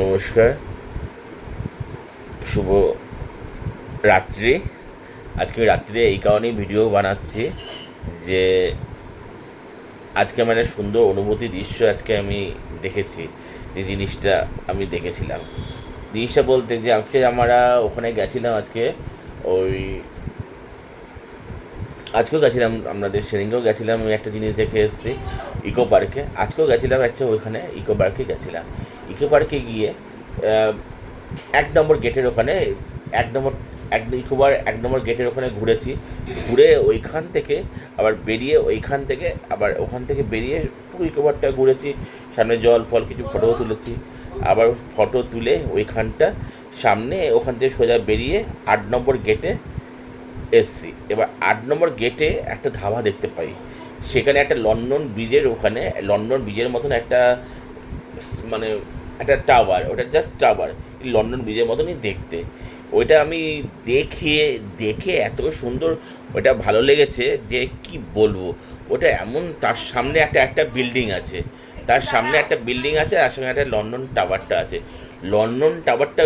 নমস্কার, শুভ রাত্রি। আজকে রাত্রে এই কারণেই ভিডিও বানাচ্ছি যে আজকে আমার একটা সুন্দর অনুভূতি দৃশ্য আজকে আমি দেখেছি। যে জিনিসটা আমি দেখেছিলাম, জিনিসটা বলতে যে আজকে আমরা ওখানে গেছিলাম। ওই আজকেও গেছিলাম, আমাদের সেদিনকেও গেছিলাম। আমি একটা জিনিস দেখে এসেছি ইকো পার্কে। আজকেও গেছিলাম, ওইখানে ইকো পার্কে গেছিলাম। ইকো পার্কে গিয়ে এক নম্বর গেটের ওখানে এক নম্বর ইকোবার এক নম্বর গেটের ওখানে ঘুরেছি। ঘুরে ওইখান থেকে আবার বেরিয়ে ওখান থেকে বেরিয়ে পুরো ইকোবারটা ঘুরেছি। সামনে জল ফল কিছু ফটোও তুলেছি। আবার ফটো তুলে ওইখানটা সামনে ওখান থেকে সোজা বেরিয়ে 8 নম্বর গেটে এসছি। এবার 8 নম্বর গেটে একটা ধাবা দেখতে পাই। সেখানে একটা লন্ডন ব্রিজের মতন একটা মানে একটা টাওয়ার, ওটা জাস্ট টাওয়ার, লন্ডন ব্রিজের মতনই দেখতে। ওইটা আমি দেখে এত সুন্দর ওটা ভালো লেগেছে যে কি বলবো। ওটা এমন, তার সামনে একটা বিল্ডিং আছে, তার সামনে একটা বিল্ডিং আছে, আর সঙ্গে একটা লন্ডন টাওয়ারটা আছে। লন্ডন টাওয়ারটা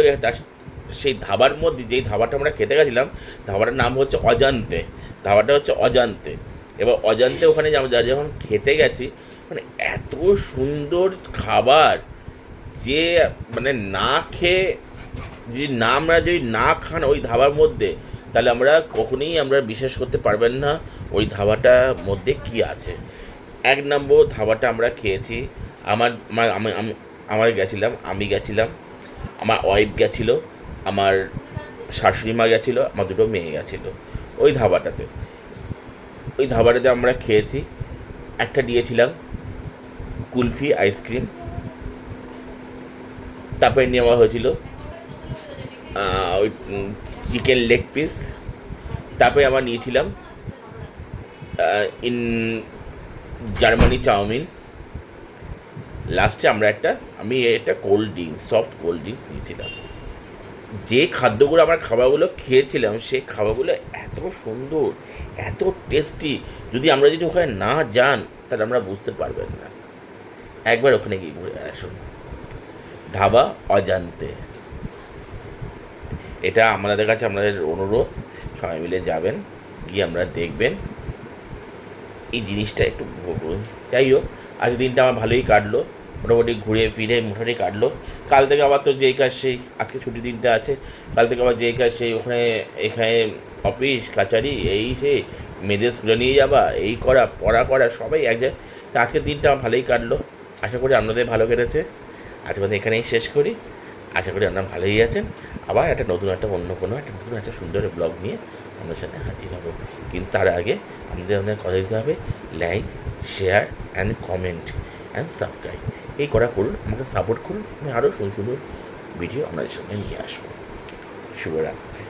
সেই ধাবার মধ্যে, যেই ধাবাটা আমরা খেতে গেছিলাম, ধাবাটার নাম হচ্ছে অজান্তে। এবার অজান্তে ওখানে যখন খেতে গেছি, মানে এত সুন্দর খাবার যে মানে না খেয়ে, যদি না খান ওই ধাবার মধ্যে, তাহলে আমরা বিশ্বাস করতে পারবেন না ওই ধাবাটার মধ্যে কি আছে। 1 নম্বর ধাবাটা আমরা খেয়েছি। আমার আমার আমি আমি আমার গেছিলাম আমি গেছিলাম, আমার ওয়াইফ গেছিলো, আমার শাশুড়ি মা গেছিলো, আমার দুটো মেয়ে গেছিলো। ওই ধাবাটাতে ওই ধাবাটাতে আমরা খেয়েছি। একটা দিয়েছিলাম কুলফি আইসক্রিম, তারপরে নেওয়া হয়েছিল ওই চিকেন লেগ পিস, তারপরে আমরা নিয়েছিলাম ইন জার্মানি চাউমিন। লাস্টে আমি একটা সফট কোল্ড ড্রিঙ্কস নিয়েছিলাম। যে খাবারগুলো খেয়েছিলাম, সেই খাবারগুলো এত সুন্দর, এত টেস্টি, আমরা যদি ওখানে না যান তাহলে আমরা বুঝতে পারবেন না। একবার ওখানে গিয়ে ঘুরে আসুন, ধাবা অজান্তে। এটা আমাদের অনুরোধ, সবাই মিলে যাবেন, গিয়ে আমরা দেখবেন এই জিনিসটা একটু উপভোগ করুন। যাই হোক, আজকের দিনটা আমার ভালোই কাটলো, মোটামুটি ঘুরে ফিরে মোটামুটি কাটলো। কাল থেকে আবার তো যেই কাজ সেই, আজকে ছুটির দিনটা আছে, কাল থেকে আবার যেই কাজ সেই, এখানে অফিস কাচারি, এই সেই, মেয়েদের স্কুলে নিয়ে যাওয়া, এই করা, পড়া করা, সবাই এক জায়গায়। তা আজকের দিনটা আমার ভালোই কাটলো। আশা করি আপনাদের ভালো কেটেছে। আজকে কথা এখানেই শেষ করি। আশা করি আপনারা ভালোই আছেন। আবার নতুন একটা সুন্দর ব্লগ নিয়ে আপনার সাথে হাজির হব। কিন্তু তার আগে আমাদের কথা দিতে হবে like, share and comment and subscribe. এই করা করুন, আমাকে সাপোর্ট করুন। আমি আরও সুন্দর সুন্দর ভিডিও আপনাদের সামনে নিয়ে আসবো। শুভরাত্রি।